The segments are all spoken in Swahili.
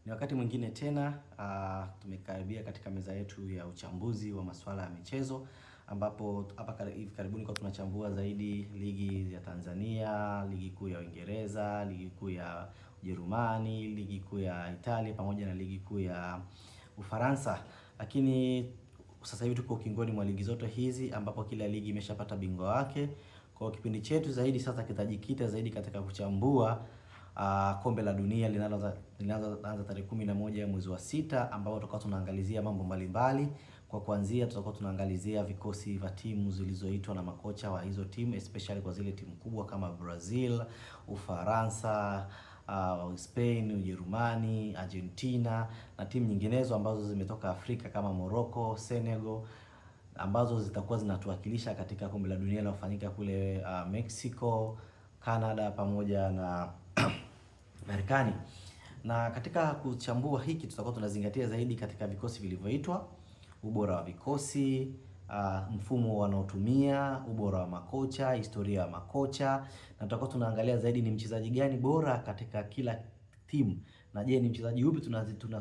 Ni wakati mwingine tena tumekaribia katika meza yetu ya uchambuzi wa masuala ya michezo, ambapo hapa hivi karibuni kwa tunachambua zaidi ligi ya Tanzania, ligi kuu ya Uingereza, ligi kuu ya Ujerumani, ligi kuu ya Italia pamoja na ligi kuu ya Ufaransa. Lakini sasa hivi tuko ukingoni mwa ligi zote hizi, ambapo kila ligi imeshapata bingwa wake. Kwa kipindi chetu zaidi sasa kitajikita zaidi katika kuchambua kombe la dunia linaloanza tarehe 11 mwezi wa sita, ambao tutakuwa tunaangalizia mambo mbalimbali. Kwa kuanzia tutakuwa tunaangalizia vikosi vya timu zilizoitwa na makocha wa hizo timu, especially kwa zile timu kubwa kama Brazil, Ufaransa, Spain, Ujerumani, Argentina na timu nyinginezo ambazo zimetoka Afrika kama Morocco, Senegal, ambazo zitakuwa zinatuwakilisha katika kombe la dunia linalofanyika kule Mexico, Canada pamoja na Marekani. Na katika kuchambua hiki tutakuwa tunazingatia zaidi katika vikosi vilivyoitwa, ubora wa vikosi, mfumo wanaotumia, ubora wa makocha, historia ya makocha, na tutakuwa tunaangalia zaidi ni mchezaji gani bora katika kila timu. Na je, ni mchezaji yupi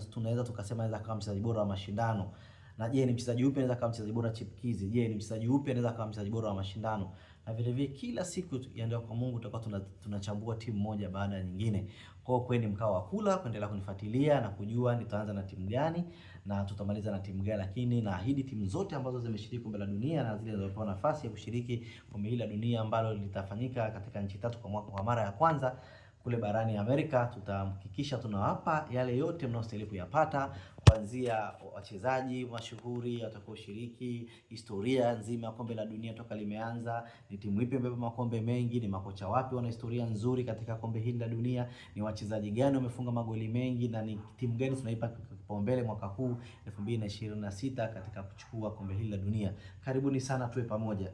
tunaweza tukasema anaweza kama mchezaji bora wa mashindano? Na je, ni mchezaji yupi anaweza kama mchezaji bora chipkizi? Je, ni mchezaji yupi anaweza kama mchezaji bora wa mashindano? Na vile vile kila siku yaendelea kwa Mungu tutakuwa tunachambua timu moja baada ya nyingine. Kwa hiyo kweni mkao wa kula kuendelea kunifuatilia na kujua nitaanza na timu gani na tutamaliza na timu gani, lakini naahidi timu zote ambazo zimeshiriki kombe la dunia na zile zilizopewa nafasi ya kushiriki kombe hili la dunia ambalo litafanyika katika nchi tatu kwa mwaka kwa mara ya kwanza kule barani Amerika, tutahakikisha tunawapa yale yote mnaostahili kuyapata, kuanzia wachezaji mashuhuri watakaoshiriki, historia nzima ya kombe la dunia toka limeanza, ni timu ipi imebeba makombe mengi, ni makocha wapi wana historia nzuri katika kombe hili la dunia, ni wachezaji gani wamefunga magoli mengi, na ni timu gani tunaipa kipaumbele mwaka huu 2026 katika kuchukua kombe hili la dunia. Karibuni sana tuwe pamoja.